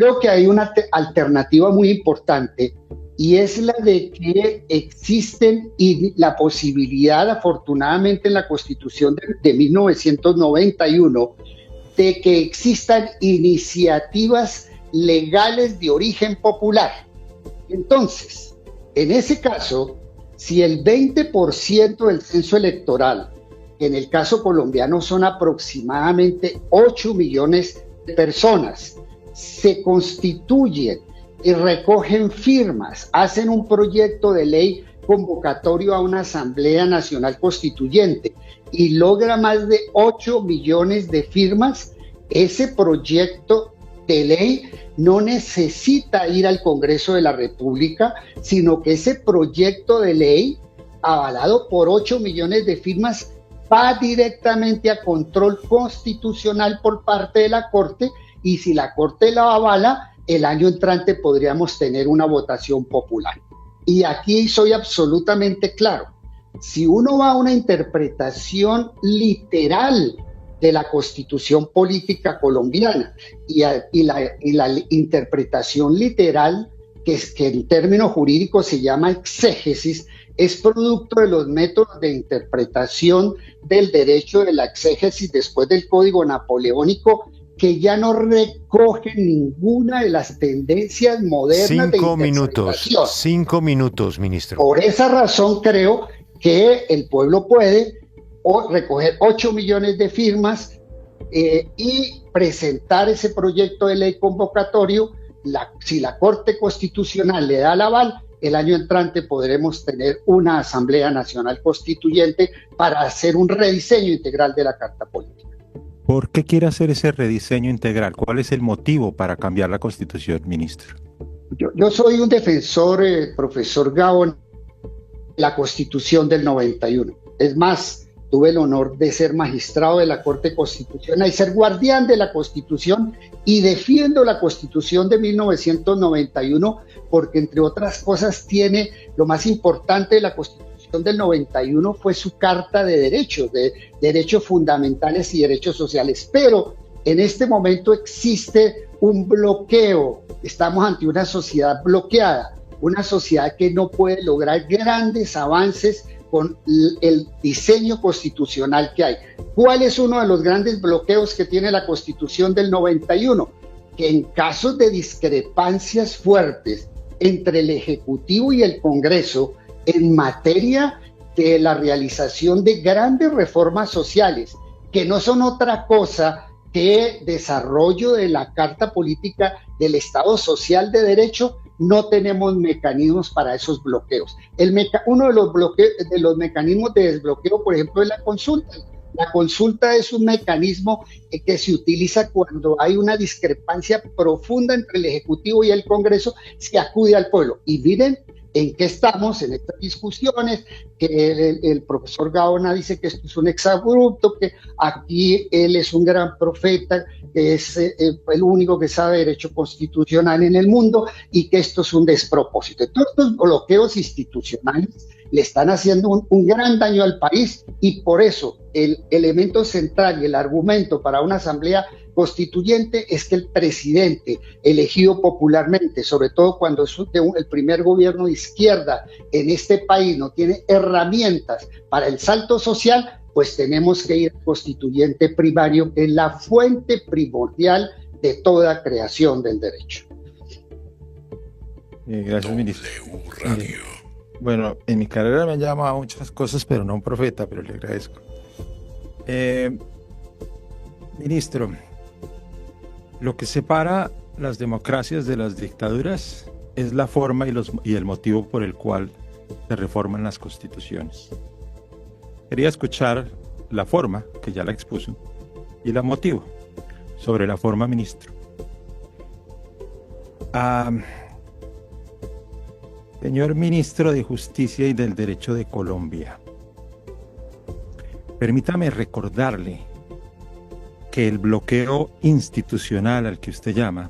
creo que hay una alternativa muy importante y es la de que existen y la posibilidad, afortunadamente en la Constitución de 1991, de que existan iniciativas legales de origen popular. Entonces, en ese caso, si el 20% del censo electoral, que en el caso colombiano son aproximadamente 8 millones de personas, se constituyen y recogen firmas, hacen un proyecto de ley convocatorio a una Asamblea Nacional Constituyente y logra más de 8 millones de firmas, ese proyecto de ley no necesita ir al Congreso de la República, sino que ese proyecto de ley, avalado por 8 millones de firmas, va directamente a control constitucional por parte de la Corte, y si la Corte la avala, el año entrante podríamos tener una votación popular. Y aquí soy absolutamente claro. Si uno va a una interpretación literal de la Constitución política colombiana y la interpretación literal, que en términos jurídicos se llama exégesis, es producto de los métodos de interpretación del derecho de la exégesis después del Código Napoleónico, que ya no recoge ninguna de las tendencias modernas de interpretación. 5 minutos, ministro. Por esa razón creo que el pueblo puede recoger 8 millones de firmas y presentar ese proyecto de ley convocatorio. Si la Corte Constitucional le da el aval, el año entrante podremos tener una Asamblea Nacional Constituyente para hacer un rediseño integral de la Carta Política. ¿Por qué quiere hacer ese rediseño integral? ¿Cuál es el motivo para cambiar la Constitución, ministro? Yo soy un defensor, profesor Gaón, de la Constitución del 91. Es más, tuve el honor de ser magistrado de la Corte Constitucional y ser guardián de la Constitución, y defiendo la Constitución de 1991 porque, entre otras cosas, tiene lo más importante de la Constitución del 91 fue su Carta de derechos fundamentales y derechos sociales. Pero en este momento existe un bloqueo, estamos ante una sociedad bloqueada, una sociedad que no puede lograr grandes avances con el diseño constitucional que hay. ¿Cuál es uno de los grandes bloqueos que tiene la Constitución del 91? Que en casos de discrepancias fuertes entre el Ejecutivo y el Congreso en materia de la realización de grandes reformas sociales, que no son otra cosa que desarrollo de la Carta Política del Estado Social de Derecho, no tenemos mecanismos para esos bloqueos. Uno de los mecanismos de desbloqueo, por ejemplo, es la consulta. La consulta es un mecanismo que se utiliza cuando hay una discrepancia profunda entre el Ejecutivo y el Congreso, se acude al pueblo. Y miren en qué estamos en estas discusiones, que el profesor Gaona dice que esto es un exabrupto, que aquí él es un gran profeta, que es el único que sabe derecho constitucional en el mundo, y que esto es un despropósito. Todos estos bloqueos institucionales le están haciendo un gran daño al país, y por eso el elemento central y el argumento para una asamblea constituyente es que el presidente elegido popularmente, sobre todo cuando es el primer gobierno de izquierda en este país, no tiene herramientas para el salto social, pues tenemos que ir al constituyente primario, que es la fuente primordial de toda creación del derecho. Gracias, ministro. Bueno, en mi carrera me han llamado muchas cosas, pero no un profeta, pero le agradezco. Ministro, lo que separa las democracias de las dictaduras es la forma y el motivo por el cual se reforman las constituciones. Quería escuchar la forma, que ya la expuso, y el motivo. Sobre la forma, ministro. Señor ministro de Justicia y del Derecho de Colombia, permítame recordarle que el bloqueo institucional al que usted llama,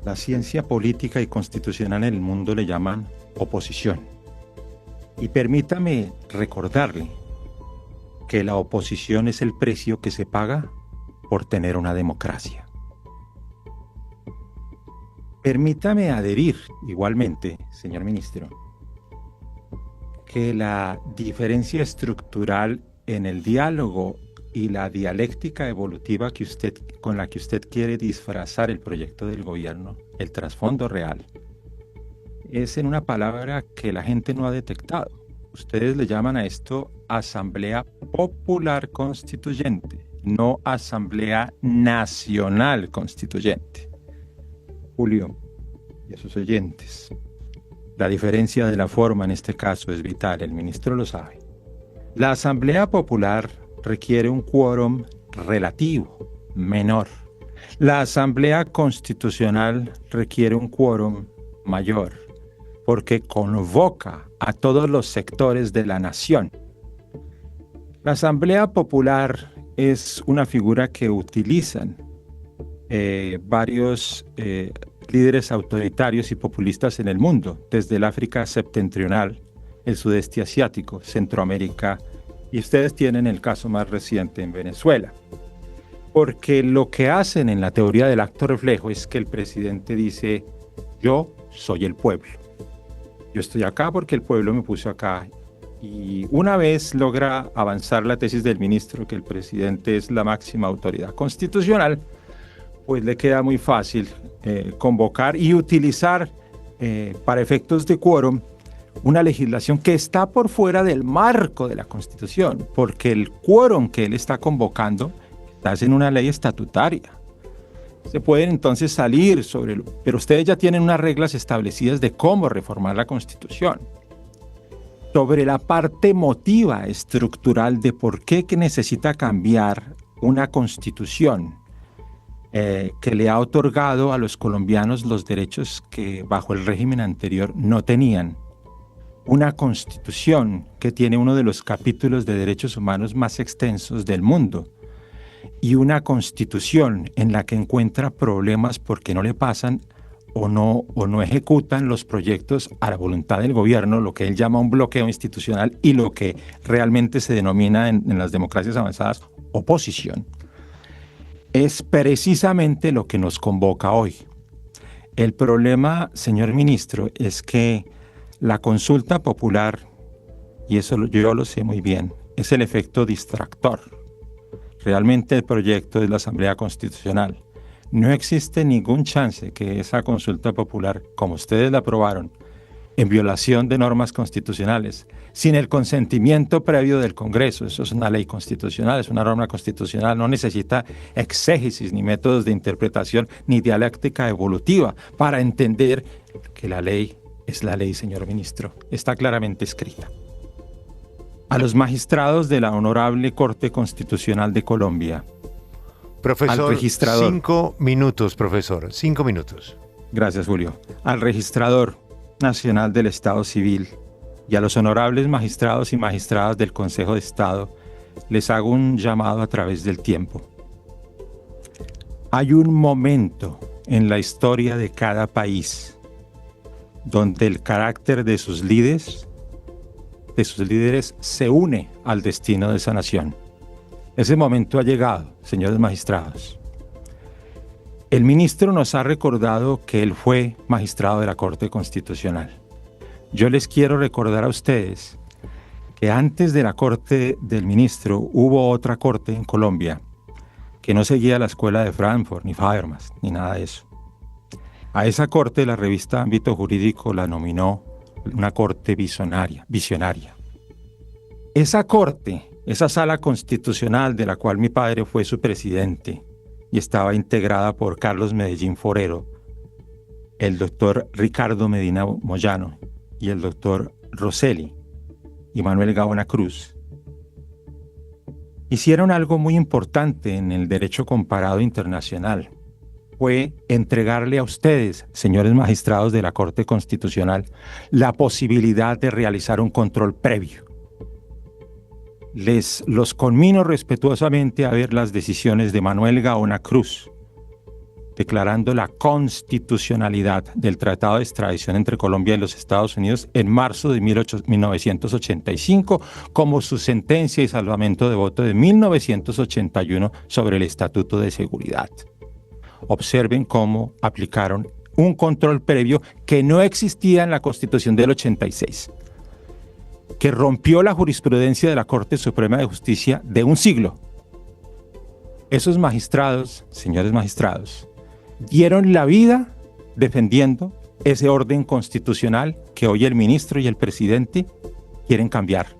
la ciencia política y constitucional en el mundo le llaman oposición. Y permítame recordarle que la oposición es el precio que se paga por tener una democracia. Permítame adherir igualmente, señor ministro, que la diferencia estructural en el diálogo y la dialéctica evolutiva con la que usted quiere disfrazar el proyecto del gobierno, el trasfondo real, es en una palabra que la gente no ha detectado. Ustedes le llaman a esto Asamblea Popular Constituyente, no Asamblea Nacional Constituyente. Julio y a sus oyentes, la diferencia de la forma en este caso es vital, el ministro lo sabe. La Asamblea Popular requiere un quórum relativo, menor. La Asamblea Constitucional requiere un quórum mayor, porque convoca a todos los sectores de la nación. La Asamblea Popular es una figura que utilizan varios líderes autoritarios y populistas en el mundo, desde el África septentrional, el sudeste asiático, Centroamérica, y ustedes tienen el caso más reciente en Venezuela. Porque lo que hacen en la teoría del acto reflejo es que el presidente dice, yo soy el pueblo. Yo estoy acá porque el pueblo me puso acá. Y una vez logra avanzar la tesis del ministro que el presidente es la máxima autoridad constitucional, pues le queda muy fácil convocar y utilizar para efectos de quórum una legislación que está por fuera del marco de la Constitución, porque el quórum que él está convocando está en una ley estatutaria. Se pueden entonces salir pero ustedes ya tienen unas reglas establecidas de cómo reformar la Constitución. Sobre la parte emotiva, estructural de por qué que necesita cambiar una Constitución que le ha otorgado a los colombianos los derechos que bajo el régimen anterior no tenían. Una Constitución que tiene uno de los capítulos de derechos humanos más extensos del mundo. Y una Constitución en la que encuentra problemas porque no le pasan o no ejecutan los proyectos a la voluntad del gobierno, lo que él llama un bloqueo institucional y lo que realmente se denomina en las democracias avanzadas oposición. Es precisamente lo que nos convoca hoy. El problema, señor ministro, es que la consulta popular, y eso yo lo sé muy bien, es el efecto distractor. Realmente el proyecto es la Asamblea Constitucional. No existe ningún chance que esa consulta popular, como ustedes la aprobaron, en violación de normas constitucionales, sin el consentimiento previo del Congreso, eso es una ley constitucional, es una norma constitucional, no necesita exégesis, ni métodos de interpretación, ni dialéctica evolutiva para entender que la ley es la ley, señor ministro, está claramente escrita. A los magistrados de la Honorable Corte Constitucional de Colombia, profesor, al registrador. 5 minutos, profesor, 5 minutos. Gracias, Julio. Al registrador nacional del Estado Civil y a los honorables magistrados y magistradas del Consejo de Estado, les hago un llamado a través del tiempo. Hay un momento en la historia de cada país donde el carácter de sus líderes se une al destino de esa nación. Ese momento ha llegado, señores magistrados. El ministro nos ha recordado que él fue magistrado de la Corte Constitucional. Yo les quiero recordar a ustedes que antes de la Corte del ministro hubo otra corte en Colombia que no seguía la escuela de Frankfurt, ni Habermas, ni nada de eso. A esa corte la revista Ámbito Jurídico la nominó una corte visionaria. Esa corte, esa sala constitucional de la cual mi padre fue su presidente y estaba integrada por Carlos Medellín Forero, el doctor Ricardo Medina Moyano y el doctor Rosselli y Manuel Gaona Cruz, hicieron algo muy importante en el derecho comparado internacional. Fue entregarle a ustedes, señores magistrados de la Corte Constitucional, la posibilidad de realizar un control previo. Los conmino respetuosamente a ver las decisiones de Manuel Gaona Cruz, declarando la constitucionalidad del Tratado de Extradición entre Colombia y los Estados Unidos en marzo de 1985, como su sentencia y salvamento de voto de 1981 sobre el Estatuto de Seguridad. Observen cómo aplicaron un control previo que no existía en la Constitución del 86, que rompió la jurisprudencia de la Corte Suprema de Justicia de un siglo. Esos magistrados, señores magistrados, dieron la vida defendiendo ese orden constitucional que hoy el ministro y el presidente quieren cambiar.